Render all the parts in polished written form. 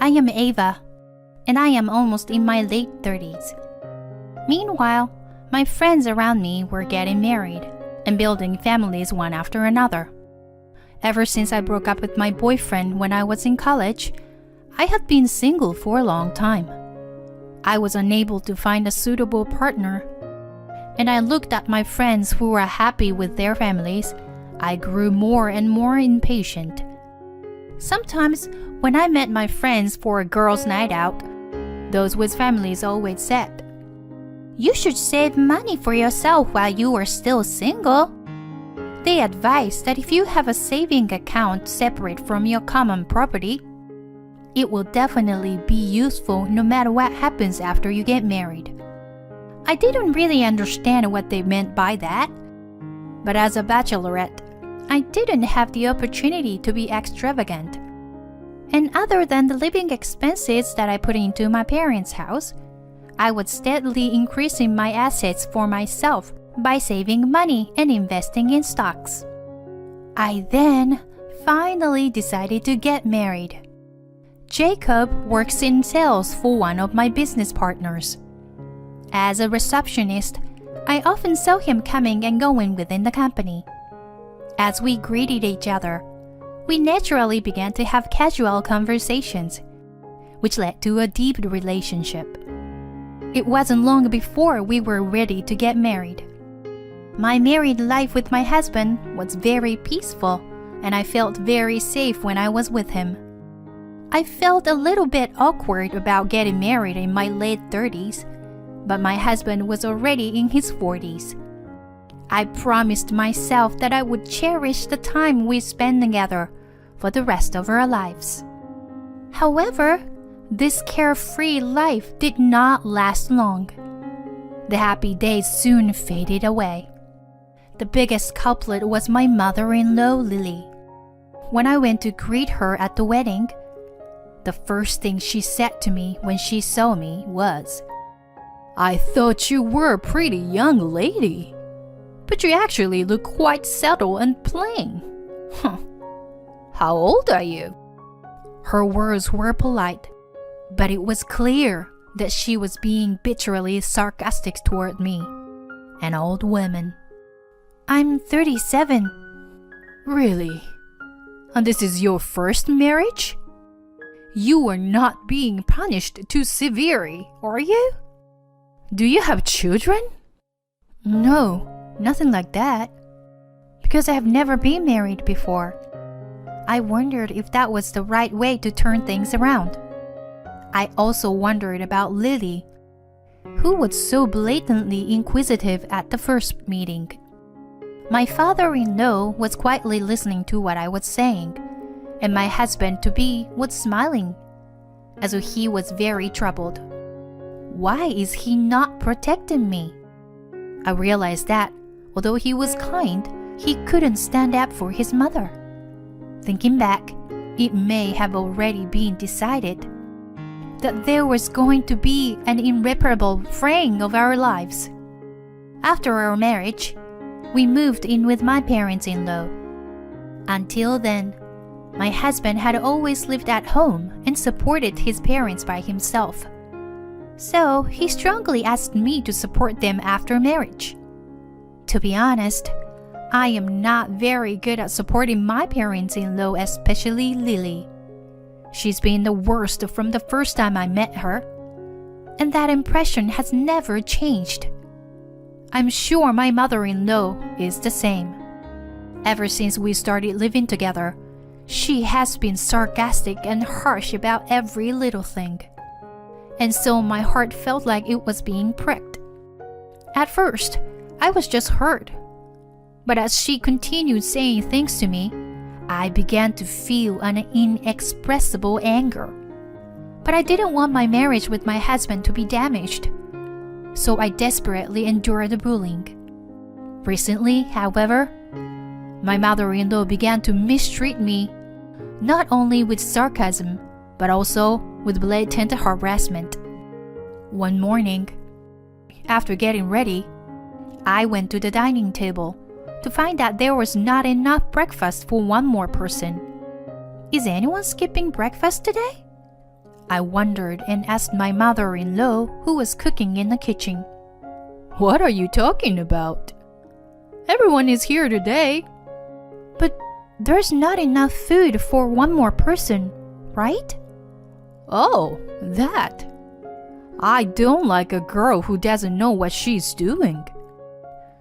I am Ava, and I am almost in my late 30s. Meanwhile, my friends around me were getting married and building families one after another. Ever since I broke up with my boyfriend when I was in college, I had been single for a long time. I was unable to find a suitable partner, and I looked at my friends who were happy with their families. I grew more and more impatient. Sometimes, when I met my friends for a girls' night out, those with families always said, "You should save money for yourself while you are still single." They advised that if you have a saving account separate from your common property, it will definitely be useful no matter what happens after you get married. I didn't really understand what they meant by that, but as a bachelorette, I didn't have the opportunity to be extravagant. And other than the living expenses that I put into my parents' house, I was steadily increasing my assets for myself by saving money and investing in stocks. I then finally decided to get married. Jacob works in sales for one of my business partners. As a receptionist, I often saw him coming and going within the company. As we greeted each other, we naturally began to have casual conversations, which led to a deep relationship. It wasn't long before we were ready to get married. My married life with my husband was very peaceful, and I felt very safe when I was with him. I felt a little bit awkward about getting married in my late 30s, but my husband was already in his 40s. I promised myself that I would cherish the time we spent together for the rest of our lives. However, this carefree life did not last long. The happy days soon faded away. The biggest culprit was my mother-in-law, Lily. When I went to greet her at the wedding, the first thing she said to me when she saw me was, "I thought you were a pretty young lady, but you actually look quite settled and plain. How old are you?" Her words were polite, but it was clear that she was being bitterly sarcastic toward me, an old woman. "I'm 37. "Really? And this is your first marriage? You are not being punished too severely, are you? Do you have children?" "No, nothing like that. Because I have never been married before. I wondered if that was the right way to turn things around." I also wondered about Lily, who was so blatantly inquisitive at the first meeting. My father-in-law was quietly listening to what I was saying, and my husband-to-be was smiling, as though he was very troubled. Why is he not protecting me? I realized that, although he was kind, he couldn't stand up for his mother. Thinking back, it may have already been decided that there was going to be an irreparable fraying of our lives. After our marriage, we moved in with my parents-in-law. Until then, my husband had always lived at home and supported his parents by himself. So he strongly asked me to support them after marriage. To be honest, I am not very good at supporting my parents-in-law, especially Lily. She's been the worst from the first time I met her, and that impression has never changed. I'm sure my mother-in-law is the same. Ever since we started living together, she has been sarcastic and harsh about every little thing. And so my heart felt like it was being pricked. At first, I was just hurt. But as she continued saying things to me, I began to feel an inexpressible anger. But I didn't want my marriage with my husband to be damaged, so I desperately endured the bullying. Recently, however, my mother-in-law began to mistreat me, not only with sarcasm, but also with blatant harassment. One morning, after getting ready, I went to the dining table to find that there was not enough breakfast for one more person. "Is anyone skipping breakfast today?" I wondered and asked my mother-in-law, who was cooking in the kitchen. "What are you talking about? Everyone is here today." "But there's not enough food for one more person, right?" "Oh, that. I don't like a girl who doesn't know what she's doing.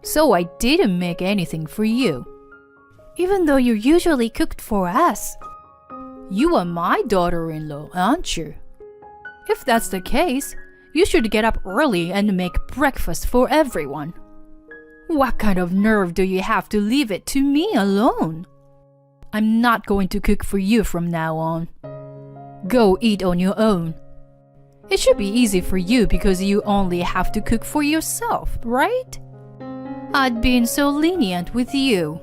So I didn't make anything for you." "Even though you usually cooked for us." "You are my daughter-in-law, aren't you? If that's the case, you should get up early and make breakfast for everyone. What kind of nerve do you have to leave it to me alone? I'm not going to cook for you from now on. Go eat on your own. It should be easy for you because you only have to cook for yourself, right? I'd been so lenient with you."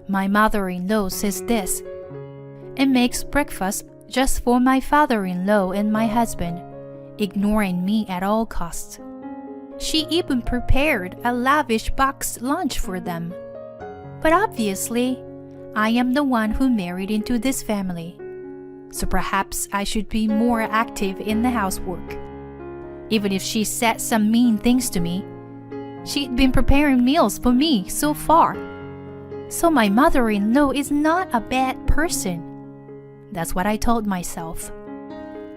My mother-in-law says this and makes breakfast just for my father-in-law and my husband, ignoring me at all costs. She even prepared a lavish boxed lunch for them. But obviously, I am the one who married into this family, so perhaps I should be more active in the housework. Even if she said some mean things to me, she'd been preparing meals for me so far. So my mother-in-law is not a bad person. That's what I told myself.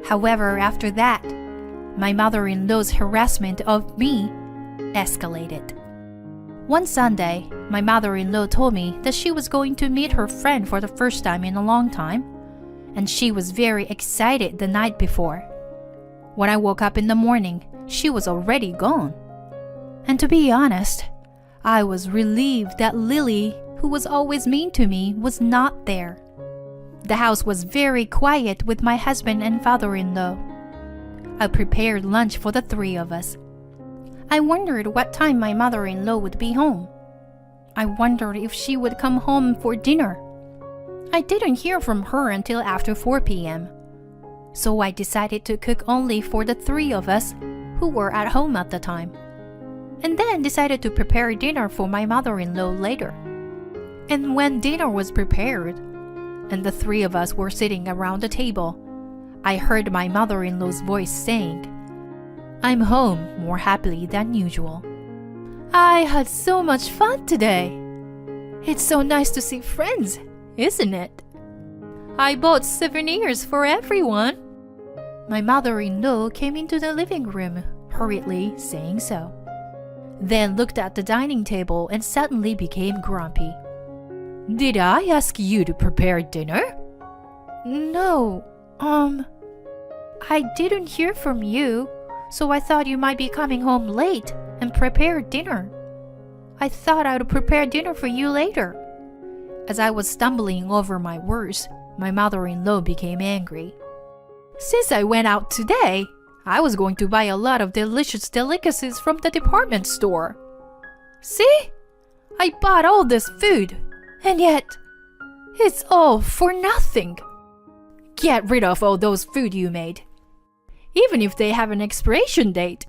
However, after that, my mother-in-law's harassment of me escalated. One Sunday, my mother-in-law told me that she was going to meet her friend for the first time in a long time, and she was very excited the night before. When I woke up in the morning, she was already gone. And to be honest, I was relieved that Lily, who was always mean to me, was not there. The house was very quiet with my husband and father-in-law. I prepared lunch for the three of us. I wondered what time my mother-in-law would be home. I wondered if she would come home for dinner. I didn't hear from her until after 4 p.m. So I decided to cook only for the three of us who were at home at the time, and then decided to prepare dinner for my mother-in-law later. And when dinner was prepared, and the three of us were sitting around the table, I heard my mother-in-law's voice saying, "I'm home more happily than usual. I had so much fun today. It's so nice to see friends, isn't it? I bought souvenirs for everyone." My mother-in-law came into the living room, hurriedly saying so, then looked at the dining table and suddenly became grumpy. "Did I ask you to prepare dinner?" "No, I didn't hear from you, so I thought you might be coming home late and prepare dinner. I thought I would prepare dinner for you later." As I was stumbling over my words, my mother-in-law became angry. "Since I went out today, I was going to buy a lot of delicious delicacies from the department store. See? I bought all this food, and yet it's all for nothing. Get rid of all those food you made, even if they have an expiration date.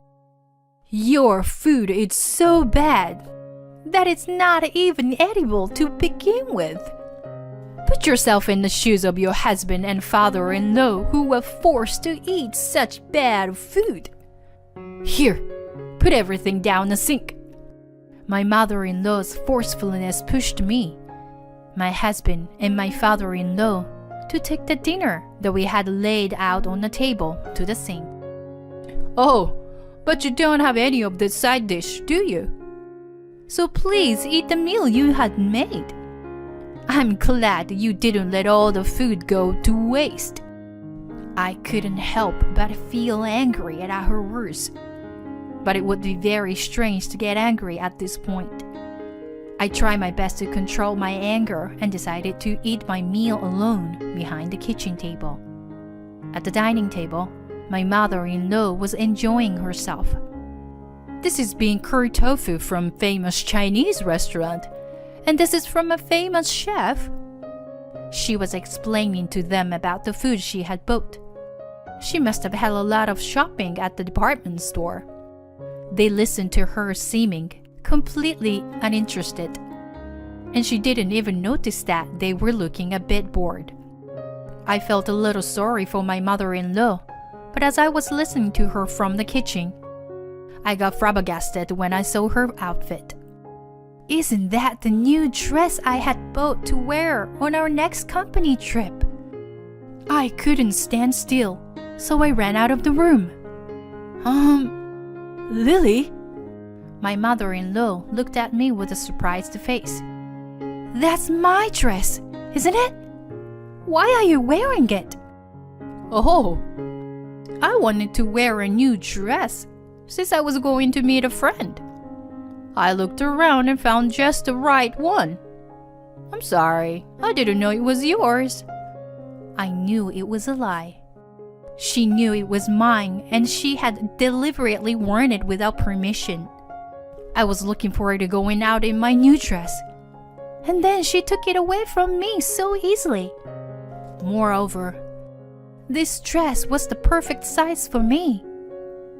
Your food is so bad that it's not even edible to begin with. Put yourself in the shoes of your husband and father-in-law who were forced to eat such bad food. Here, put everything down the sink." My mother-in-law's forcefulness pushed me, my husband, and my father-in-law to take the dinner that we had laid out on the table to the sink. "Oh, but you don't have any of the side dish, do you? So please eat the meal you had made. I'm glad you didn't let all the food go to waste." I couldn't help but feel angry at her words, but it would be very strange to get angry at this point. I tried my best to control my anger and decided to eat my meal alone behind the kitchen table. At the dining table, my mother-in-law was enjoying herself. "This is bean curry tofu from famous Chinese restaurant, and this is from a famous chef." She was explaining to them about the food she had bought. She must have had a lot of shopping at the department store. They listened to her seeming completely uninterested, and she didn't even notice that they were looking a bit bored. I felt a little sorry for my mother-in-law, but as I was listening to her from the kitchen, I got flabbergasted when I saw her outfit. Isn't that the new dress I had bought to wear on our next company trip? I couldn't stand still, so I ran out of the room. Lily? My mother-in-law looked at me with a surprised face. That's my dress, isn't it? Why are you wearing it? Oh, I wanted to wear a new dress since I was going to meet a friend. I looked around and found just the right one. I'm sorry, I didn't know it was yours. I knew it was a lie. She knew it was mine, and she had deliberately worn it without permission. I was looking forward to going out in my new dress, and then she took it away from me so easily. Moreover, this dress was the perfect size for me.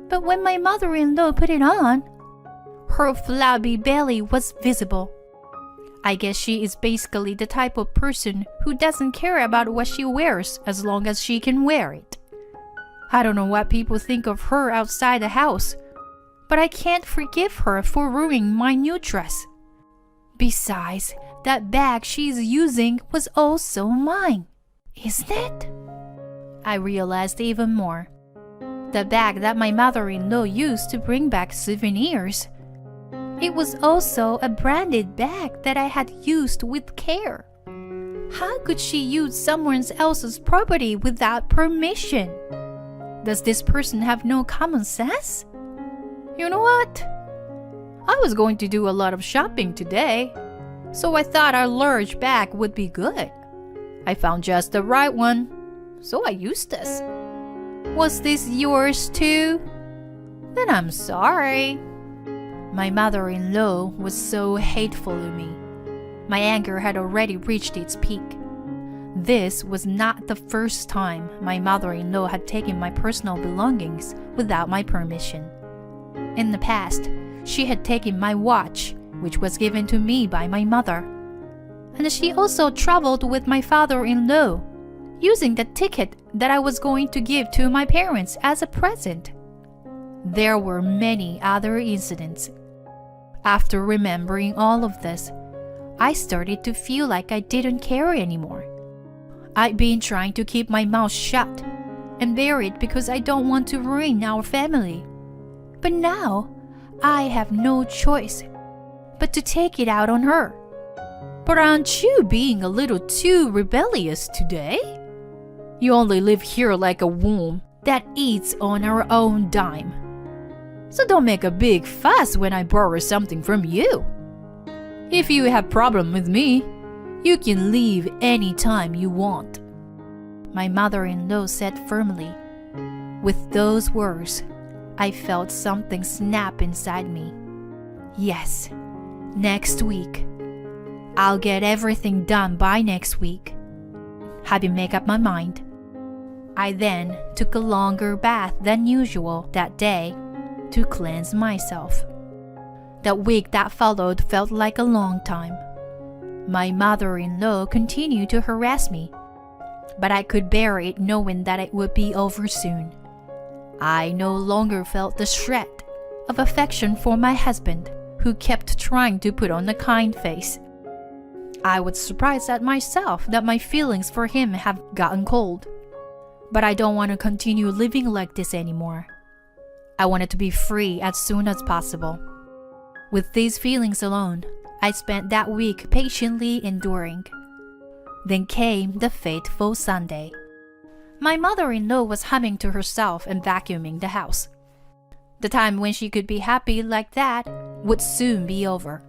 But when my mother-in-law put it on, her flabby belly was visible. I guess she is basically the type of person who doesn't care about what she wears as long as she can wear it. I don't know what people think of her outside the house, but I can't forgive her for ruining my new dress. Besides, that bag she's using was also mine, isn't it? I realized even more. The bag that my mother-in-law used to bring back souvenirs. It was also a branded bag that I had used with care. How could she use someone else's property without permission? Does this person have no common sense? You know what? I was going to do a lot of shopping today, so I thought a large bag would be good. I found just the right one, so I used this. Was this yours too? Then I'm sorry. My mother-in-law was so hateful to me. My anger had already reached its peak. This was not the first time my mother-in-law had taken my personal belongings without my permission. In the past, she had taken my watch, which was given to me by my mother. And she also traveled with my father-in-law, using the ticket that I was going to give to my parents as a present. There were many other incidents. After remembering all of this, I started to feel like I didn't care anymore. I'd been trying to keep my mouth shut and bear it because I don't want to ruin our family. But now, I have no choice but to take it out on her. But aren't you being a little too rebellious today? You only live here like a worm that eats on our own dime. So don't make a big fuss when I borrow something from you. If you have a problem with me, you can leave any time you want. My mother-in-law said firmly. With those words, I felt something snap inside me. Yes, next week. I'll get everything done by next week. Having made up my mind, I then took a longer bath than usual that day to cleanse myself. The week that followed felt like a long time. My mother-in-law continued to harass me, but I could bear it knowing that it would be over soon. I no longer felt the shred of affection for my husband, who kept trying to put on a kind face. I was surprised at myself that my feelings for him have gotten cold. But I don't want to continue living like this anymore. I wanted to be free as soon as possible. With these feelings alone, I spent that week patiently enduring. Then came the fateful Sunday. My mother-in-law was humming to herself and vacuuming the house. The time when she could be happy like that would soon be over.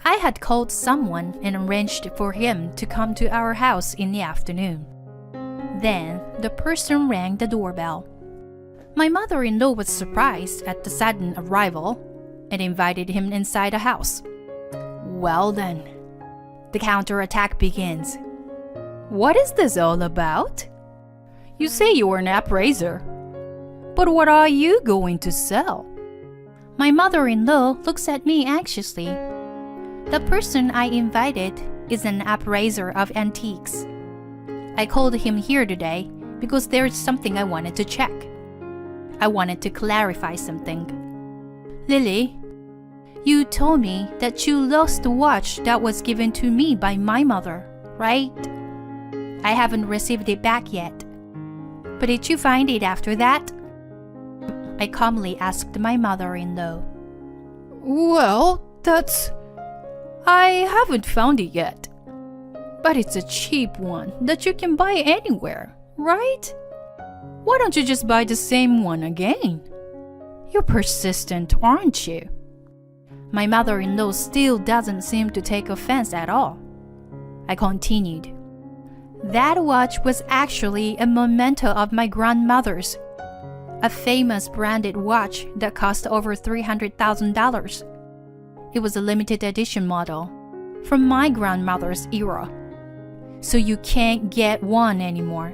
I had called someone and arranged for him to come to our house in the afternoon. Then the person rang the doorbell. My mother-in-law was surprised at the sudden arrival and invited him inside the house. Well then, the counterattack begins. What is this all about? You say you're an appraiser, but what are you going to sell? My mother-in-law looks at me anxiously. The person I invited is an appraiser of antiques. I called him here today because there's something I wanted to check. I wanted to clarify something. Lily, you told me that you lost the watch that was given to me by my mother, right? I haven't received it back yet. But did you find it after that? I calmly asked my mother-in-law. Well, I haven't found it yet. But it's a cheap one that you can buy anywhere, right? Why don't you just buy the same one again? You're persistent, aren't you? My mother-in-law still doesn't seem to take offense at all. I continued. That watch was actually a memento of my grandmother's, a famous branded watch that cost over $300,000. It was a limited edition model from my grandmother's era, so you can't get one anymore.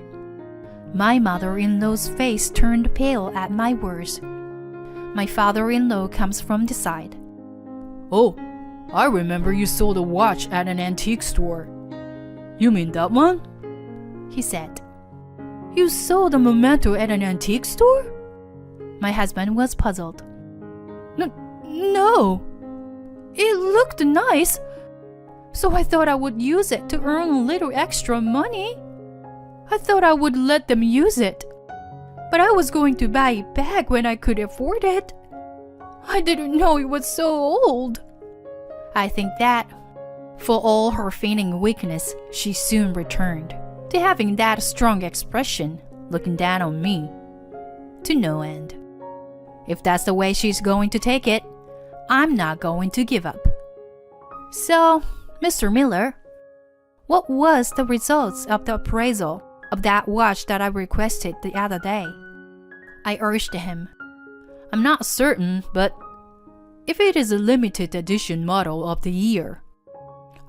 My mother-in-law's face turned pale at my words. My father-in-law comes from the side. Oh, I remember you sold a watch at an antique store. You mean that one? He said. You sold a memento at an antique store? My husband was puzzled. No. It looked nice, so I thought I would use it to earn a little extra money. I thought I would let them use it, but I was going to buy it back when I could afford it. I didn't know it was so old. I think that, for all her feigning weakness, she soon returned to having that strong expression, looking down on me, to no end. If that's the way she's going to take it, I'm not going to give up. So, Mr. Miller, what was the results of the appraisal of that watch that I requested the other day? I urged him. I'm not certain, but if it is a limited edition model of the year,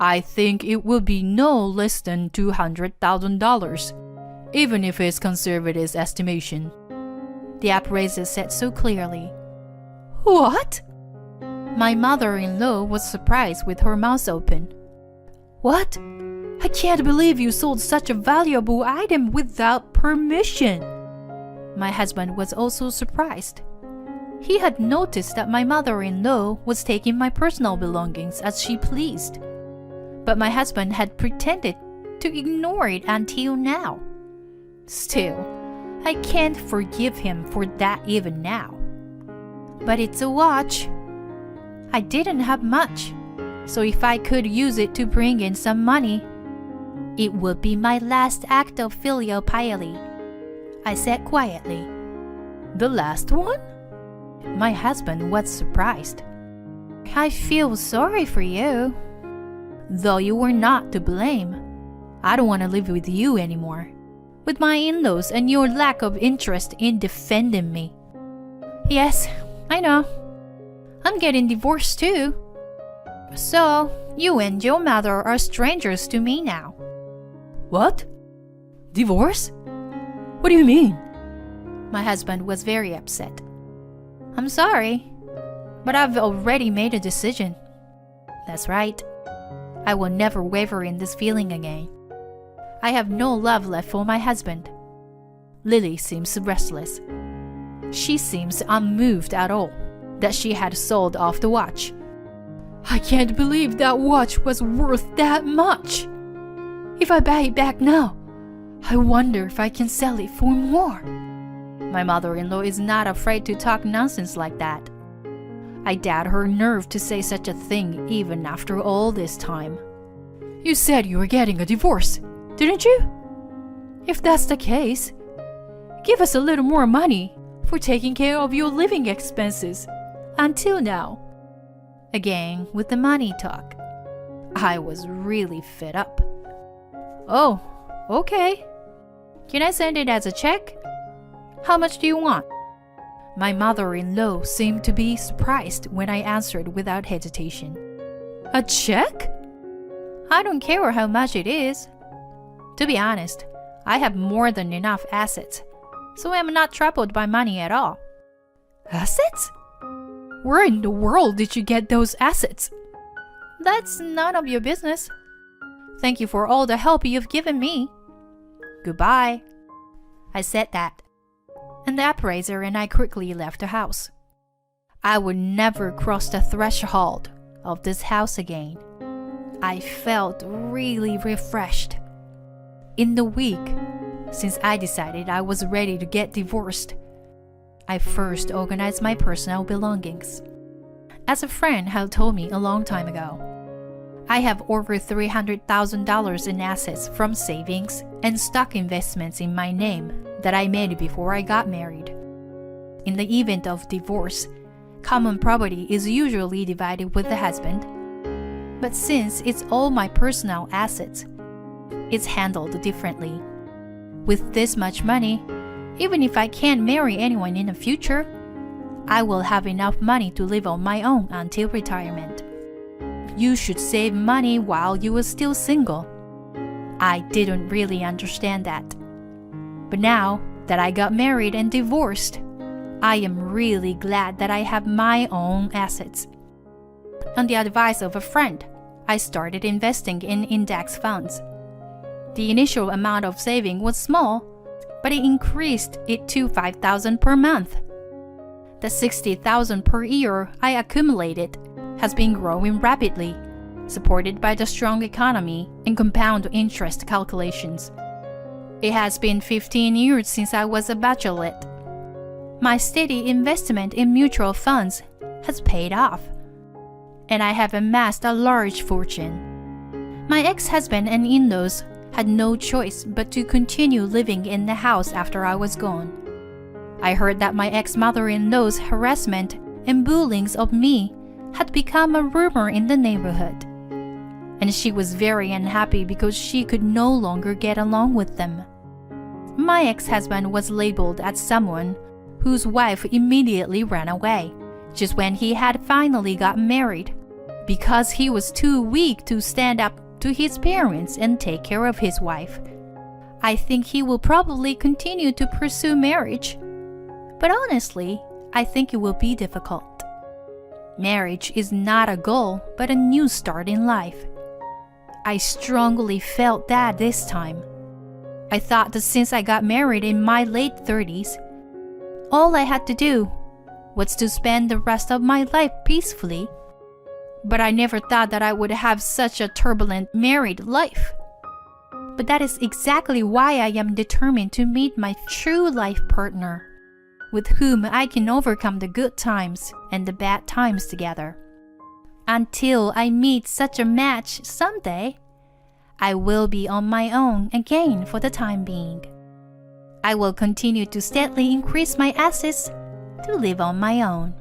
I think it will be no less than $200,000, even if it's conservative estimation. The appraiser said so clearly. What? My mother-in-law was surprised with her mouth open. What? I can't believe you sold such a valuable item without permission. My husband was also surprised. He had noticed that my mother-in-law was taking my personal belongings as she pleased. But my husband had pretended to ignore it until now. Still, I can't forgive him for that even now. But it's a watch. I didn't have much, so if I could use it to bring in some money, it would be my last act of filial piety. I said quietly. The last one? My husband was surprised. I feel sorry for you. Though you were not to blame. I don't want to live with you anymore, with my in-laws and your lack of interest in defending me. Yes, I know. I'm getting divorced too. So, you and your mother are strangers to me now. What? Divorce? What do you mean? My husband was very upset. I'm sorry, but I've already made a decision. That's right. I will never waver in this feeling again. I have no love left for my husband. Lily seems restless. She seems unmoved at all that she had sold off the watch. I can't believe that watch was worth that much. If I buy it back now, I wonder if I can sell it for more. My mother-in-law is not afraid to talk nonsense like that. I doubt her nerve to say such a thing even after all this time. You said you were getting a divorce, didn't you? If that's the case, give us a little more money for taking care of your living expenses. Until now. Again with the money talk. I was really fed up. Oh, okay. Can I send it as a check? How much do you want? My mother-in-law seemed to be surprised when I answered without hesitation. A check? I don't care how much it is. To be honest, I have more than enough assets, so I'm not troubled by money at all. Assets? Where in the world did you get those assets? That's none of your business. Thank you for all the help you've given me. Goodbye. I said that, and the appraiser and I quickly left the house. I would never cross the threshold of this house again. I felt really refreshed. In the week since I decided I was ready to get divorced, I first organized my personal belongings. As a friend had told me a long time ago, I have over $300,000 in assets from savings and stock investments in my name that I made before I got married. In the event of divorce, common property is usually divided with the husband. But since it's all my personal assets, it's handled differently. With this much money, even if I can't marry anyone in the future, I will have enough money to live on my own until retirement. You should save money while you are still single. I didn't really understand that. But now that I got married and divorced, I am really glad that I have my own assets. On the advice of a friend, I started investing in index funds. The initial amount of saving was small, but it increased it to $5,000 per month. The $60,000 per year I accumulated has been growing rapidly, supported by the strong economy and compound interest calculations. It has been 15 years since I was a bachelorette. My steady investment in mutual funds has paid off, and I have amassed a large fortune. My ex-husband and in-laws had no choice but to continue living in the house after I was gone. I heard that my ex-mother-in-law's harassment and bullying of me had become a rumor in the neighborhood, and she was very unhappy because she could no longer get along with them. My ex-husband was labeled as someone whose wife immediately ran away, just when he had finally got married, because he was too weak to stand up to his parents and take care of his wife. I think he will probably continue to pursue marriage, but honestly, I think it will be difficult. Marriage is not a goal, but a new start in life. I strongly felt that this time. I thought that since I got married in my late 30s, all I had to do was to spend the rest of my life peacefully. But I never thought that I would have such a turbulent married life. But that is exactly why I am determined to meet my true life partner, with whom I can overcome the good times and the bad times together. Until I meet such a match someday, I will be on my own again for the time being. I will continue to steadily increase my assets to live on my own.